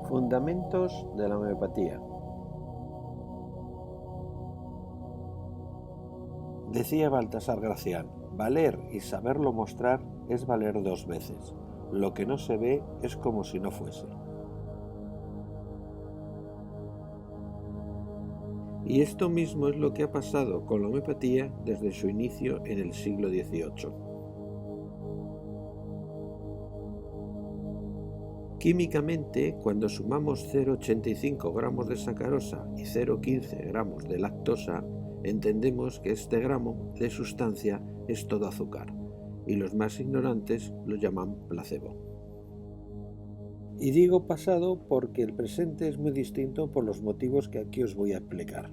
Fundamentos de la homeopatía. Decía Baltasar Gracián: valer y saberlo mostrar es valer dos veces. Lo que no se ve es como si no fuese. Y esto mismo es lo que ha pasado con la homeopatía desde su inicio en el siglo XVIII. Químicamente, cuando sumamos 0,85 gramos de sacarosa y 0,15 gramos de lactosa, entendemos que este gramo de sustancia es todo azúcar, y los más ignorantes lo llaman placebo. Y digo pasado porque el presente es muy distinto por los motivos que aquí os voy a explicar.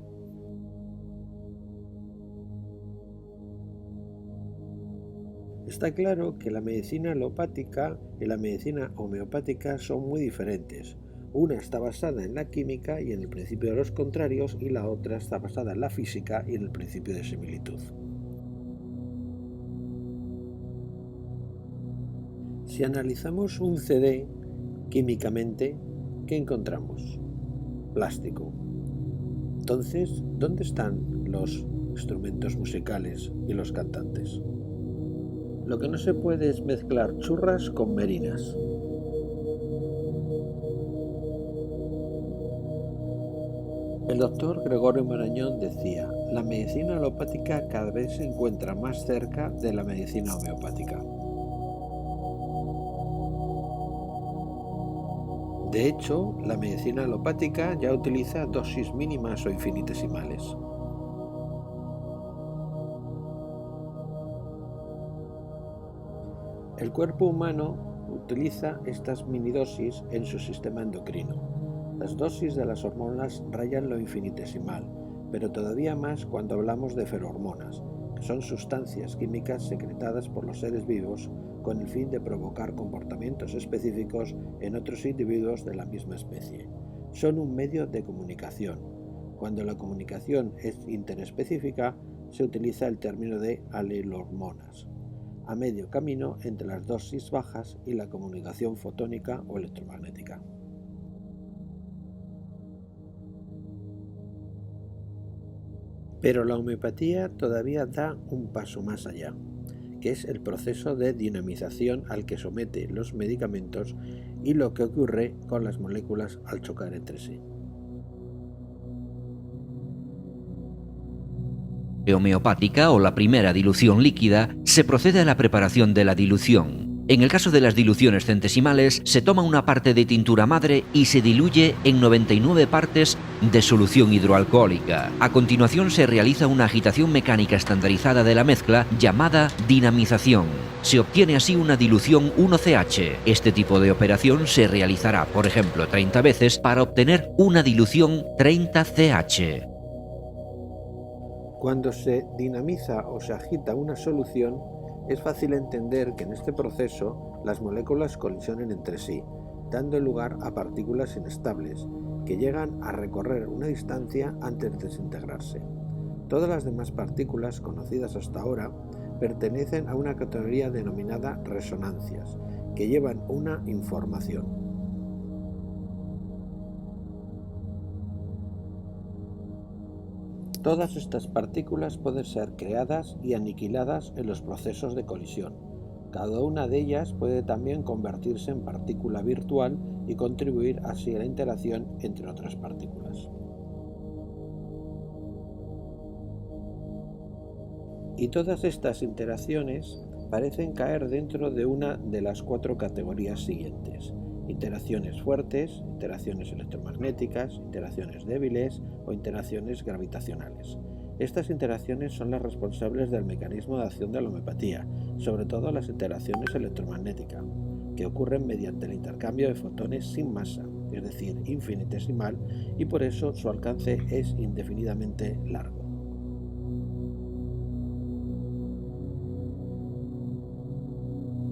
Está claro que la medicina alopática y la medicina homeopática son muy diferentes. Una está basada en la química y en el principio de los contrarios, y la otra está basada en la física y en el principio de similitud. Si analizamos un CD químicamente, ¿qué encontramos? Plástico. Entonces, ¿dónde están los instrumentos musicales y los cantantes? Lo que no se puede es mezclar churras con merinas. El doctor Gregorio Marañón decía: la medicina alopática cada vez se encuentra más cerca de la medicina homeopática. De hecho, la medicina alopática ya utiliza dosis mínimas o infinitesimales. El cuerpo humano utiliza estas minidosis en su sistema endocrino. Las dosis de las hormonas rayan lo infinitesimal, pero todavía más cuando hablamos de ferormonas, que son sustancias químicas secretadas por los seres vivos con el fin de provocar comportamientos específicos en otros individuos de la misma especie. Son un medio de comunicación. Cuando la comunicación es interespecífica, se utiliza el término de alelhormonas, a medio camino entre las dosis bajas y la comunicación fotónica o electromagnética. Pero la homeopatía todavía da un paso más allá, que es el proceso de dinamización al que somete los medicamentos y lo que ocurre con las moléculas al chocar entre sí. Homeopática o la primera dilución líquida, se procede a la preparación de la dilución. En el caso de las diluciones centesimales, se toma una parte de tintura madre y se diluye en 99 partes de solución hidroalcohólica. A continuación se realiza una agitación mecánica estandarizada de la mezcla llamada dinamización. Se obtiene así una dilución 1CH. Este tipo de operación se realizará, por ejemplo, 30 veces para obtener una dilución 30CH. Cuando se dinamiza o se agita una solución, es fácil entender que en este proceso las moléculas colisionen entre sí, dando lugar a partículas inestables, que llegan a recorrer una distancia antes de desintegrarse. Todas las demás partículas conocidas hasta ahora pertenecen a una categoría denominada resonancias, que llevan una información. Todas estas partículas pueden ser creadas y aniquiladas en los procesos de colisión. Cada una de ellas puede también convertirse en partícula virtual y contribuir así a la interacción entre otras partículas. Y todas estas interacciones parecen caer dentro de una de las 4 categorías siguientes: interacciones fuertes, interacciones electromagnéticas, interacciones débiles o interacciones gravitacionales. Estas interacciones son las responsables del mecanismo de acción de la homeopatía, sobre todo las interacciones electromagnéticas, que ocurren mediante el intercambio de fotones sin masa, es decir, infinitesimal, y por eso su alcance es indefinidamente largo.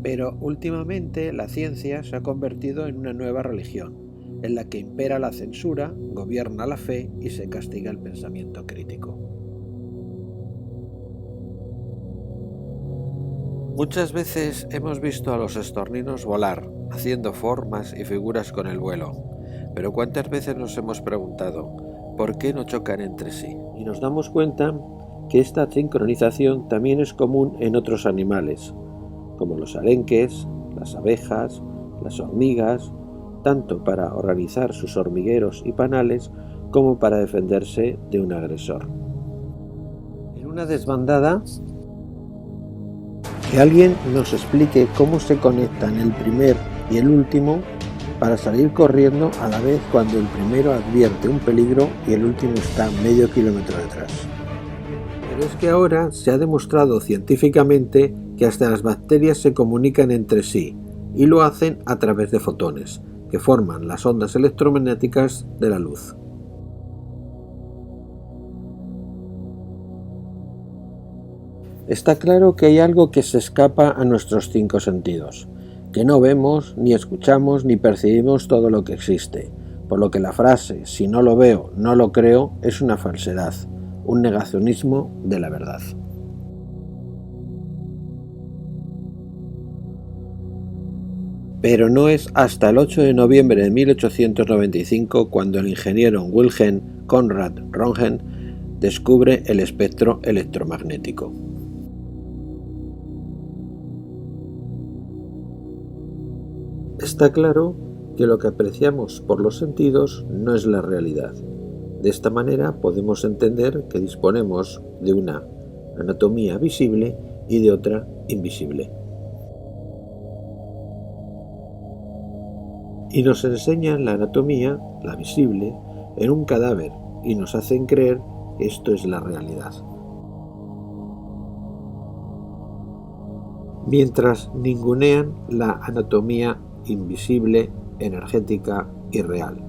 Pero últimamente la ciencia se ha convertido en una nueva religión, en la que impera la censura, gobierna la fe y se castiga el pensamiento crítico. Muchas veces hemos visto a los estorninos volar, haciendo formas y figuras con el vuelo. Pero ¿cuántas veces nos hemos preguntado por qué no chocan entre sí? Y nos damos cuenta que esta sincronización también es común en otros animales, como los arenques, las abejas, las hormigas, tanto para organizar sus hormigueros y panales como para defenderse de un agresor. En una desbandada, que alguien nos explique cómo se conectan el primer y el último para salir corriendo a la vez cuando el primero advierte un peligro y el último está medio kilómetro detrás. Pero es que ahora se ha demostrado científicamente que hasta las bacterias se comunican entre sí y lo hacen a través de fotones, que forman las ondas electromagnéticas de la luz. Está claro que hay algo que se escapa a nuestros 5 sentidos, que no vemos, ni escuchamos, ni percibimos todo lo que existe, por lo que la frase «si no lo veo, no lo creo» es una falsedad, un negacionismo de la verdad. Pero no es hasta el 8 de noviembre de 1895 cuando el ingeniero Wilhelm Conrad Röntgen descubre el espectro electromagnético. Está claro que lo que apreciamos por los sentidos no es la realidad. De esta manera podemos entender que disponemos de una anatomía visible y de otra invisible. Y nos enseñan la anatomía, la visible, en un cadáver y nos hacen creer que esto es la realidad. Mientras ningunean la anatomía invisible, energética y real.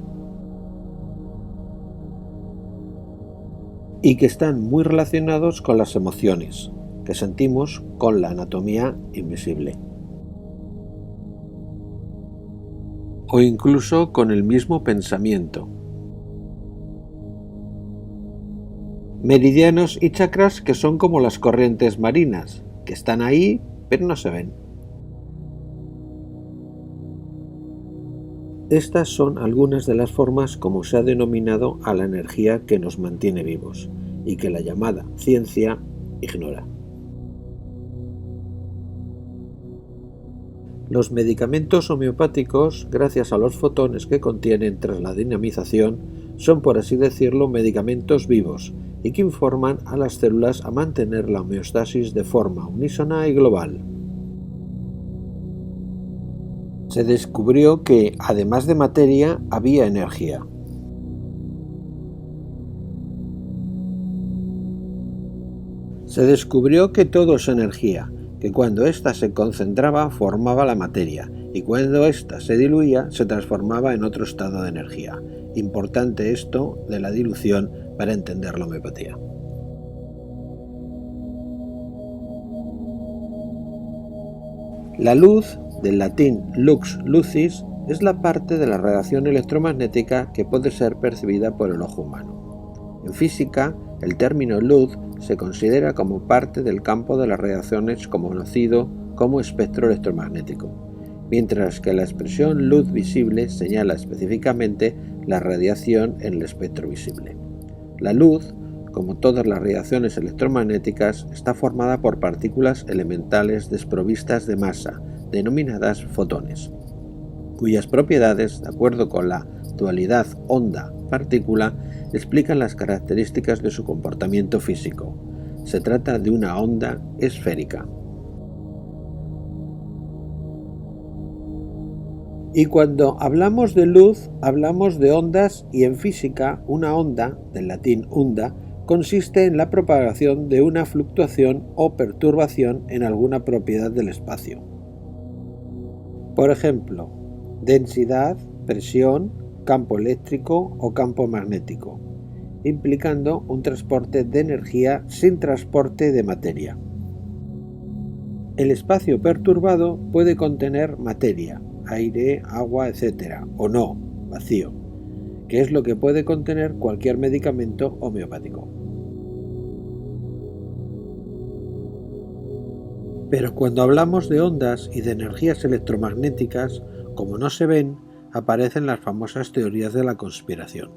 Y que están muy relacionados con las emociones que sentimos con la anatomía invisible. O incluso con el mismo pensamiento. Meridianos y chakras que son como las corrientes marinas, que están ahí pero no se ven. Estas son algunas de las formas como se ha denominado a la energía que nos mantiene vivos y que la llamada ciencia ignora. Los medicamentos homeopáticos, gracias a los fotones que contienen tras la dinamización, son, por así decirlo, medicamentos vivos y que informan a las células a mantener la homeostasis de forma unísona y global. Se descubrió que, además de materia, había energía. Se descubrió que todo es energía, que cuando ésta se concentraba formaba la materia y cuando ésta se diluía se transformaba en otro estado de energía. Importante esto de la dilución para entender la homeopatía. La luz, del latín lux lucis, es la parte de la radiación electromagnética que puede ser percibida por el ojo humano. En física, el término luz se considera como parte del campo de las radiaciones conocido como espectro electromagnético, mientras que la expresión luz visible señala específicamente la radiación en el espectro visible. La luz, como todas las radiaciones electromagnéticas, está formada por partículas elementales desprovistas de masa, denominadas fotones, cuyas propiedades, de acuerdo con la dualidad onda-partícula, explican las características de su comportamiento físico. Se trata de una onda esférica. Y cuando hablamos de luz, hablamos de ondas y en física, una onda, del latín unda, consiste en la propagación de una fluctuación o perturbación en alguna propiedad del espacio. Por ejemplo, densidad, presión, campo eléctrico o campo magnético, implicando un transporte de energía sin transporte de materia. El espacio perturbado puede contener materia, aire, agua, etc., o no, vacío, que es lo que puede contener cualquier medicamento homeopático. Pero cuando hablamos de ondas y de energías electromagnéticas, como no se ven, aparecen las famosas teorías de la conspiración.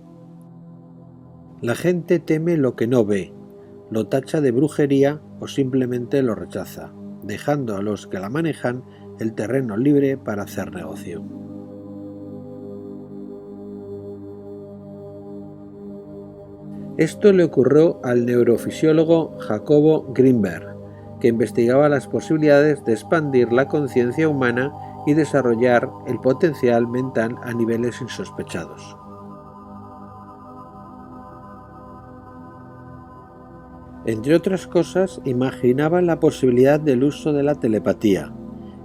La gente teme lo que no ve, lo tacha de brujería o simplemente lo rechaza, dejando a los que la manejan el terreno libre para hacer negocio. Esto le ocurrió al neurofisiólogo Jacobo Grinberg, que investigaba las posibilidades de expandir la conciencia humana y desarrollar el potencial mental a niveles insospechados. Entre otras cosas, imaginaba la posibilidad del uso de la telepatía.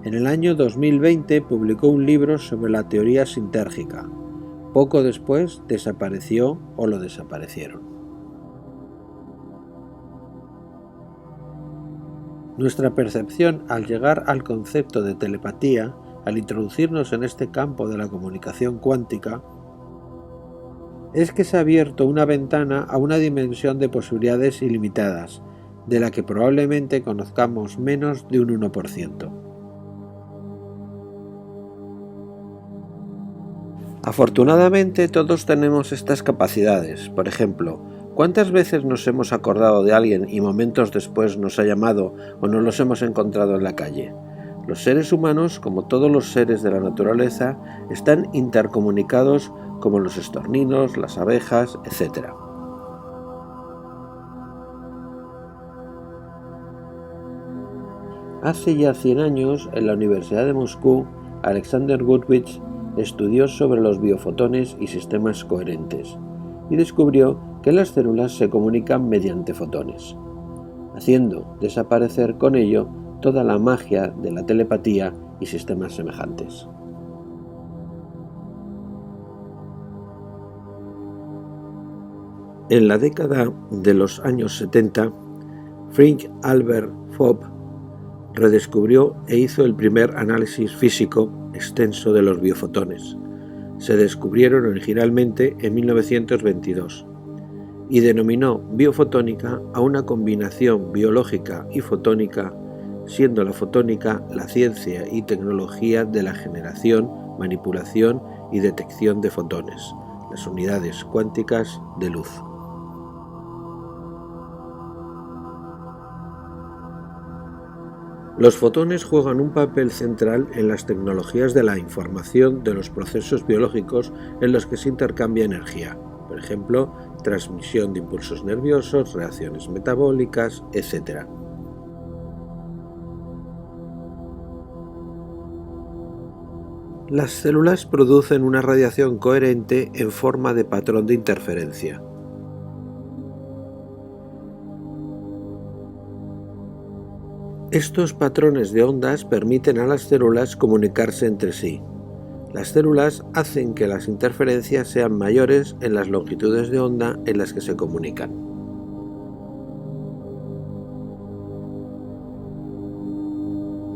En el año 2020 publicó un libro sobre la teoría sintérgica. Poco después desapareció o lo desaparecieron. Nuestra percepción al llegar al concepto de telepatía, al introducirnos en este campo de la comunicación cuántica, es que se ha abierto una ventana a una dimensión de posibilidades ilimitadas, de la que probablemente conozcamos menos de un 1%. Afortunadamente todos tenemos estas capacidades. Por ejemplo, ¿cuántas veces nos hemos acordado de alguien y momentos después nos ha llamado o nos los hemos encontrado en la calle? Los seres humanos, como todos los seres de la naturaleza, están intercomunicados como los estorninos, las abejas, etc. Hace ya 100 años, en la Universidad de Moscú, Alexander Gurevich estudió sobre los biofotones y sistemas coherentes y descubrió que las células se comunican mediante fotones, haciendo desaparecer con ello toda la magia de la telepatía y sistemas semejantes. En la década de los años 70, Frank Albert Fopp redescubrió e hizo el primer análisis físico extenso de los biofotones. Se descubrieron originalmente en 1922 y denominó biofotónica a una combinación biológica y fotónica, siendo la fotónica la ciencia y tecnología de la generación, manipulación y detección de fotones, las unidades cuánticas de luz. Los fotones juegan un papel central en las tecnologías de la información de los procesos biológicos en los que se intercambia energía, por ejemplo, transmisión de impulsos nerviosos, reacciones metabólicas, etc. Las células producen una radiación coherente en forma de patrón de interferencia. Estos patrones de ondas permiten a las células comunicarse entre sí. Las células hacen que las interferencias sean mayores en las longitudes de onda en las que se comunican.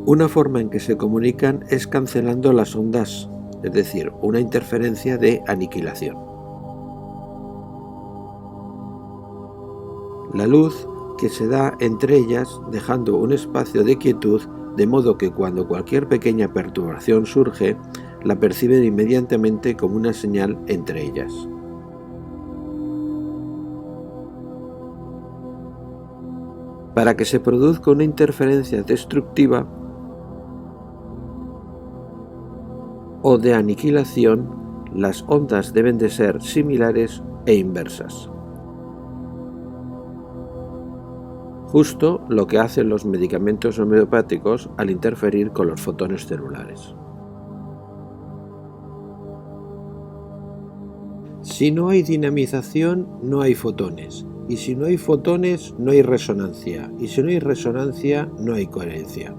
Una forma en que se comunican es cancelando las ondas, es decir, una interferencia de aniquilación. La luz que se da entre ellas dejando un espacio de quietud, de modo que cuando cualquier pequeña perturbación surge, la perciben inmediatamente como una señal entre ellas. Para que se produzca una interferencia destructiva o de aniquilación, las ondas deben de ser similares e inversas. Justo lo que hacen los medicamentos homeopáticos al interferir con los fotones celulares. Si no hay dinamización, no hay fotones, y si no hay fotones, no hay resonancia, y si no hay resonancia, no hay coherencia.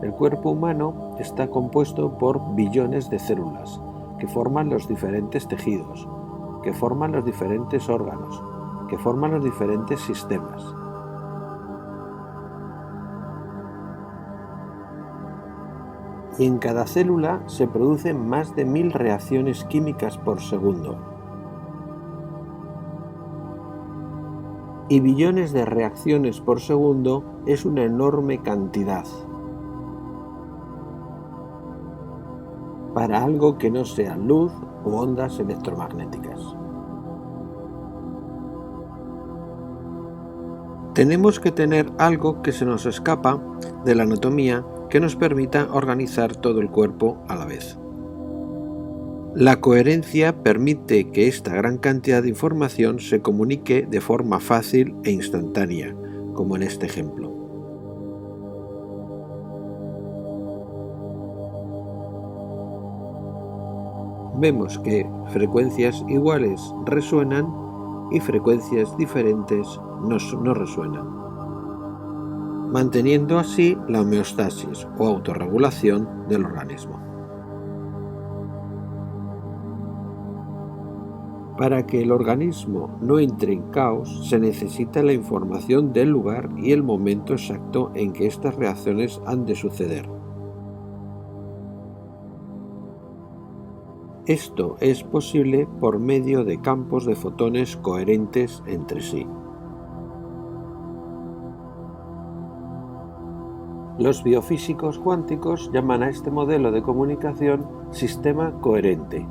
El cuerpo humano está compuesto por billones de células, que forman los diferentes tejidos, que forman los diferentes órganos, que forman los diferentes sistemas. Y en cada célula se producen más de 1000 reacciones químicas por segundo. y billones de reacciones por segundo es una enorme cantidad para algo que no sea luz u ondas electromagnéticas. Tenemos que tener algo que se nos escapa de la anatomía que nos permita organizar todo el cuerpo a la vez. La coherencia permite que esta gran cantidad de información se comunique de forma fácil e instantánea, como en este ejemplo. Vemos que frecuencias iguales resuenan y frecuencias diferentes no resuenan, manteniendo así la homeostasis o autorregulación del organismo. Para que el organismo no entre en caos, se necesita la información del lugar y el momento exacto en que estas reacciones han de suceder. Esto es posible por medio de campos de fotones coherentes entre sí. Los biofísicos cuánticos llaman a este modelo de comunicación sistema coherente.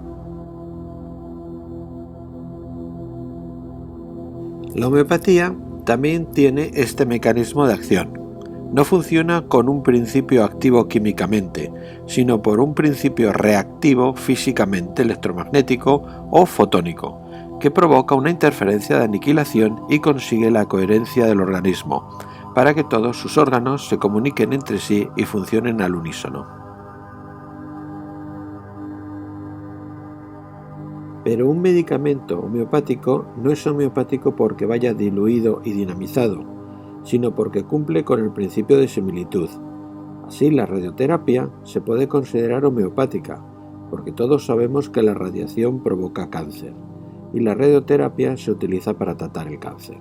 La homeopatía también tiene este mecanismo de acción. No funciona con un principio activo químicamente, sino por un principio reactivo físicamente electromagnético o fotónico, que provoca una interferencia de aniquilación y consigue la coherencia del organismo, para que todos sus órganos se comuniquen entre sí y funcionen al unísono. Pero un medicamento homeopático no es homeopático porque vaya diluido y dinamizado, sino porque cumple con el principio de similitud. Así, la radioterapia se puede considerar homeopática, porque todos sabemos que la radiación provoca cáncer, y la radioterapia se utiliza para tratar el cáncer.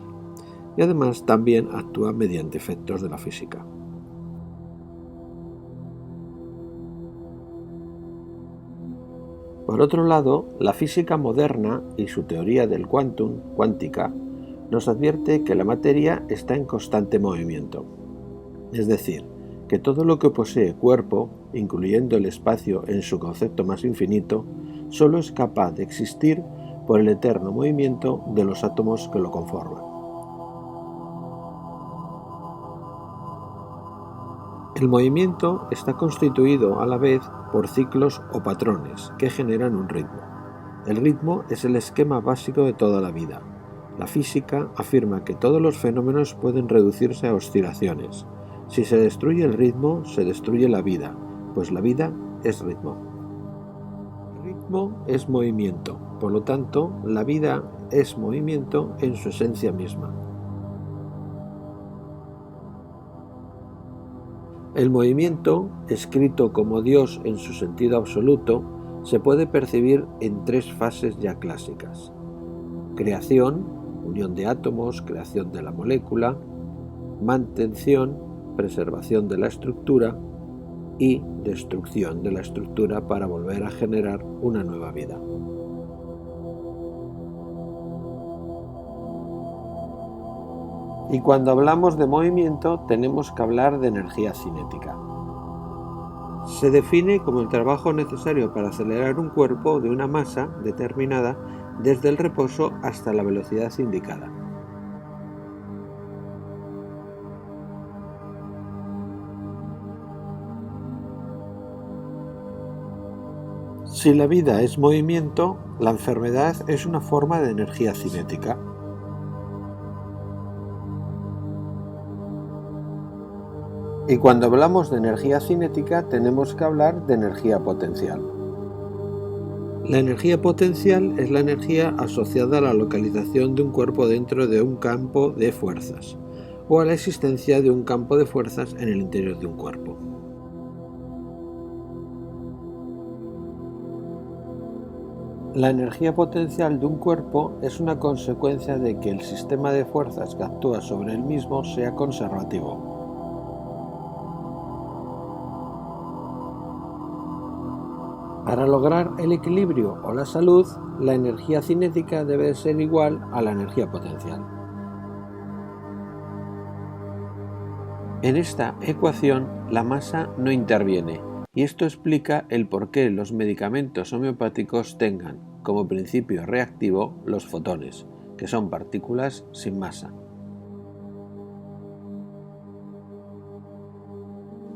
Y además también actúa mediante efectos de la física. Por otro lado, la física moderna y su teoría del quantum, cuántica, nos advierte que la materia está en constante movimiento. Es decir, que todo lo que posee cuerpo, incluyendo el espacio en su concepto más infinito, solo es capaz de existir por el eterno movimiento de los átomos que lo conforman. El movimiento está constituido a la vez por ciclos o patrones que generan un ritmo. El ritmo es el esquema básico de toda la vida. La física afirma que todos los fenómenos pueden reducirse a oscilaciones. Si se destruye el ritmo, se destruye la vida, pues la vida es ritmo. El ritmo es movimiento, por lo tanto, la vida es movimiento en su esencia misma. El movimiento, escrito como Dios en su sentido absoluto, se puede percibir en tres fases ya clásicas: creación, unión de átomos, creación de la molécula; mantención, preservación de la estructura; y destrucción de la estructura para volver a generar una nueva vida. Y cuando hablamos de movimiento, tenemos que hablar de energía cinética. Se define como el trabajo necesario para acelerar un cuerpo de una masa determinada desde el reposo hasta la velocidad indicada. Si la vida es movimiento, la enfermedad es una forma de energía cinética. Y cuando hablamos de energía cinética, tenemos que hablar de energía potencial. La energía potencial es la energía asociada a la localización de un cuerpo dentro de un campo de fuerzas, o a la existencia de un campo de fuerzas en el interior de un cuerpo. La energía potencial de un cuerpo es una consecuencia de que el sistema de fuerzas que actúa sobre él mismo sea conservativo. Para lograr el equilibrio o la salud, la energía cinética debe ser igual a la energía potencial. En esta ecuación la masa no interviene y esto explica el por qué los medicamentos homeopáticos tengan como principio reactivo los fotones, que son partículas sin masa.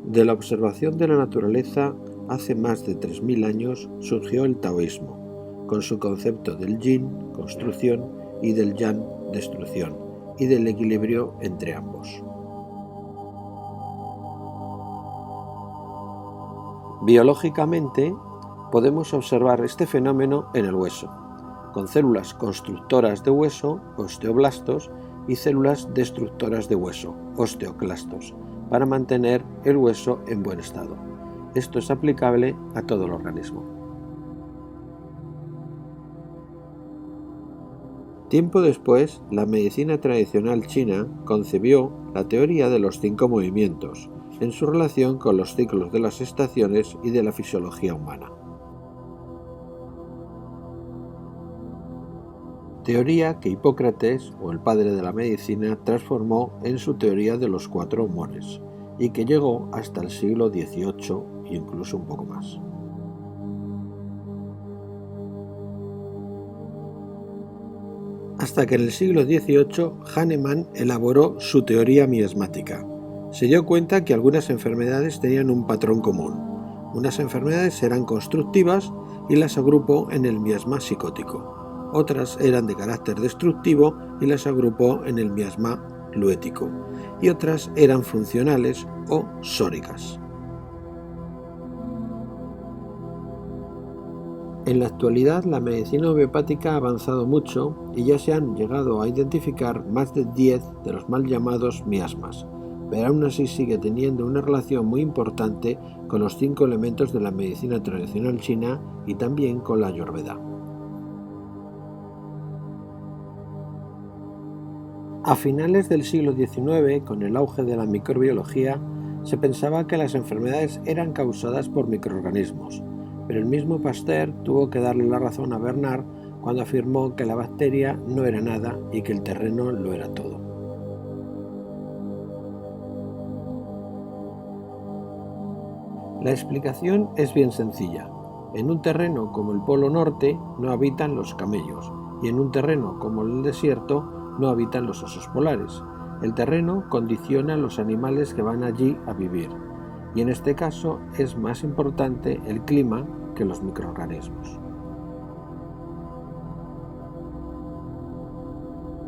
De la observación de la naturaleza hace más de 3000 años surgió el taoísmo, con su concepto del yin, construcción, y del yang, destrucción, y del equilibrio entre ambos. Biológicamente, podemos observar este fenómeno en el hueso, con células constructoras de hueso, osteoblastos, y células destructoras de hueso, osteoclastos, para mantener el hueso en buen estado. Esto es aplicable a todo el organismo. Tiempo después, la medicina tradicional china concibió la teoría de los 5 movimientos, en su relación con los ciclos de las estaciones y de la fisiología humana. Teoría que Hipócrates, o el padre de la medicina, transformó en su teoría de los 4 humores, y que llegó hasta el siglo XVIII e incluso un poco más. Hasta que en el siglo XVIII Hahnemann elaboró su teoría miasmática. Se dio cuenta que algunas enfermedades tenían un patrón común. Unas enfermedades eran constructivas y las agrupó en el miasma psicótico. Otras eran de carácter destructivo y las agrupó en el miasma luético. Y otras eran funcionales o sóricas. En la actualidad, la medicina homeopática ha avanzado mucho y ya se han llegado a identificar más de 10 de los mal llamados miasmas, pero aún así sigue teniendo una relación muy importante con los 5 elementos de la medicina tradicional china y también con la Ayurveda. A finales del siglo XIX, con el auge de la microbiología, se pensaba que las enfermedades eran causadas por microorganismos, pero el mismo Pasteur tuvo que darle la razón a Bernard cuando afirmó que la bacteria no era nada y que el terreno lo era todo. La explicación es bien sencilla. En un terreno como el Polo Norte no habitan los camellos y en un terreno como el desierto no habitan los osos polares. El terreno condiciona los animales que van allí a vivir y en este caso es más importante el clima que los microorganismos.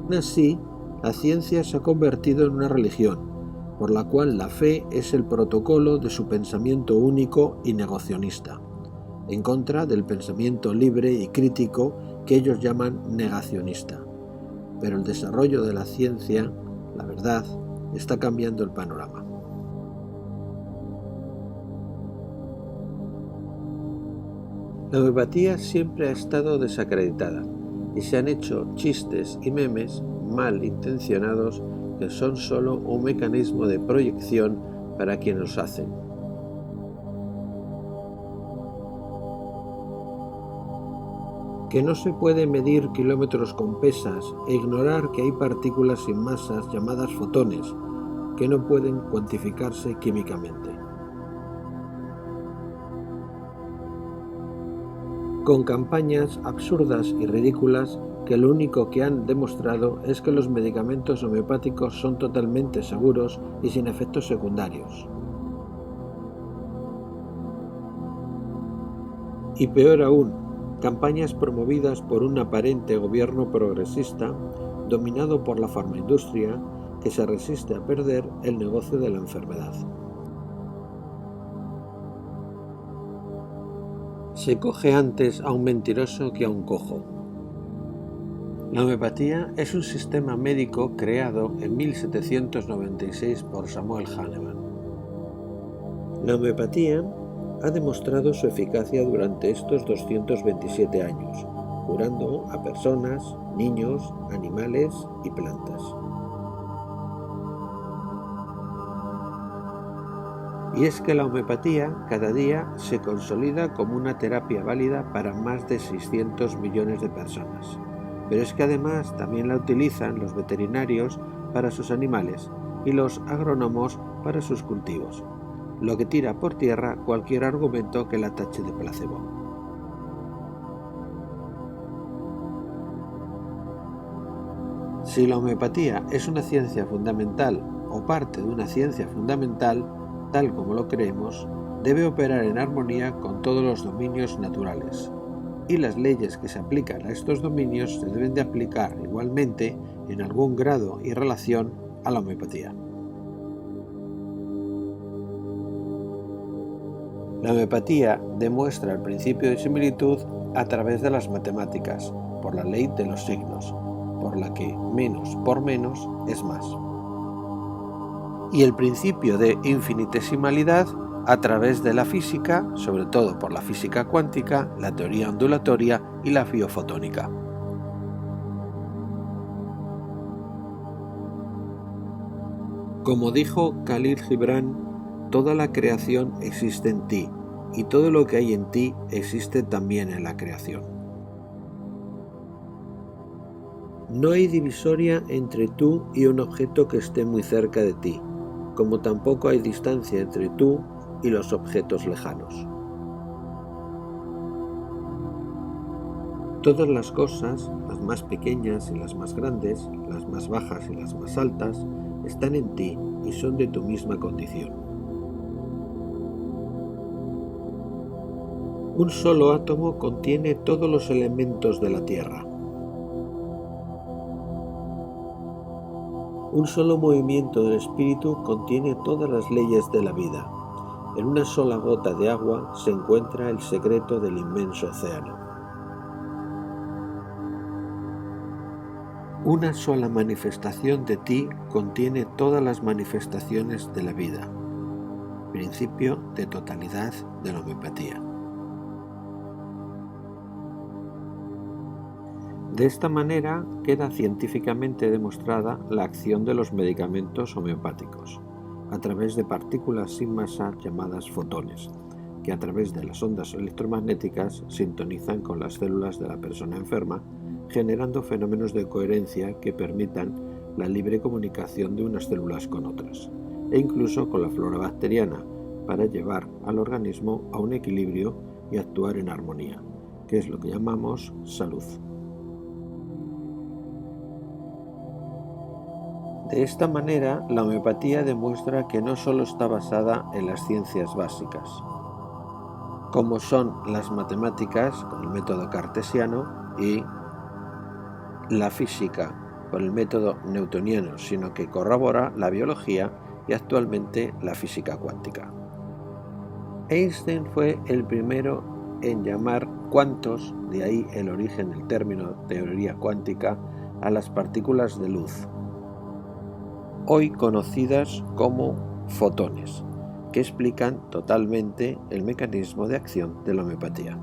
Aún así, la ciencia se ha convertido en una religión, por la cual la fe es el protocolo de su pensamiento único y negacionista, en contra del pensamiento libre y crítico que ellos llaman negacionista. Pero el desarrollo de la ciencia, la verdad, está cambiando el panorama. La homeopatía siempre ha estado desacreditada y se han hecho chistes y memes mal intencionados que son solo un mecanismo de proyección para quienes los hacen. Que no se puede medir kilómetros con pesas e ignorar que hay partículas sin masas llamadas fotones que no pueden cuantificarse químicamente. Con campañas absurdas y ridículas que lo único que han demostrado es que los medicamentos homeopáticos son totalmente seguros y sin efectos secundarios. Y peor aún, campañas promovidas por un aparente gobierno progresista dominado por la farmaindustria que se resiste a perder el negocio de la enfermedad. Se coge antes a un mentiroso que a un cojo. La homeopatía es un sistema médico creado en 1796 por Samuel Hahnemann. La homeopatía ha demostrado su eficacia durante estos 227 años, curando a personas, niños, animales y plantas. Y es que la homeopatía cada día se consolida como una terapia válida para más de 600 millones de personas. Pero es que además también la utilizan los veterinarios para sus animales y los agrónomos para sus cultivos, lo que tira por tierra cualquier argumento que la tache de placebo. Si la homeopatía es una ciencia fundamental o parte de una ciencia fundamental, tal como lo creemos, debe operar en armonía con todos los dominios naturales, y las leyes que se aplican a estos dominios se deben de aplicar igualmente en algún grado y relación a la homeopatía. La homeopatía demuestra el principio de similitud a través de las matemáticas, por la ley de los signos, por la que menos por menos es más. Y el principio de infinitesimalidad a través de la física, sobre todo por la física cuántica, la teoría ondulatoria y la biofotónica. Como dijo Khalil Gibran, toda la creación existe en ti, y todo lo que hay en ti existe también en la creación. No hay divisoria entre tú y un objeto que esté muy cerca de ti, como tampoco hay distancia entre tú y los objetos lejanos. Todas las cosas, las más pequeñas y las más grandes, las más bajas y las más altas, están en ti y son de tu misma condición. Un solo átomo contiene todos los elementos de la Tierra. Un solo movimiento del espíritu contiene todas las leyes de la vida. En una sola gota de agua se encuentra el secreto del inmenso océano. Una sola manifestación de ti contiene todas las manifestaciones de la vida. Principio de totalidad de la homeopatía. De esta manera queda científicamente demostrada la acción de los medicamentos homeopáticos, a través de partículas sin masa llamadas fotones, que a través de las ondas electromagnéticas sintonizan con las células de la persona enferma, generando fenómenos de coherencia que permitan la libre comunicación de unas células con otras, e incluso con la flora bacteriana, para llevar al organismo a un equilibrio y actuar en armonía, que es lo que llamamos salud. De esta manera, la homeopatía demuestra que no solo está basada en las ciencias básicas, como son las matemáticas con el método cartesiano y la física con el método newtoniano, sino que corrobora la biología y actualmente la física cuántica. Einstein fue el primero en llamar cuantos, de ahí el origen del término teoría cuántica, a las partículas de luz, hoy conocidas como fotones, que explican totalmente el mecanismo de acción de la homeopatía.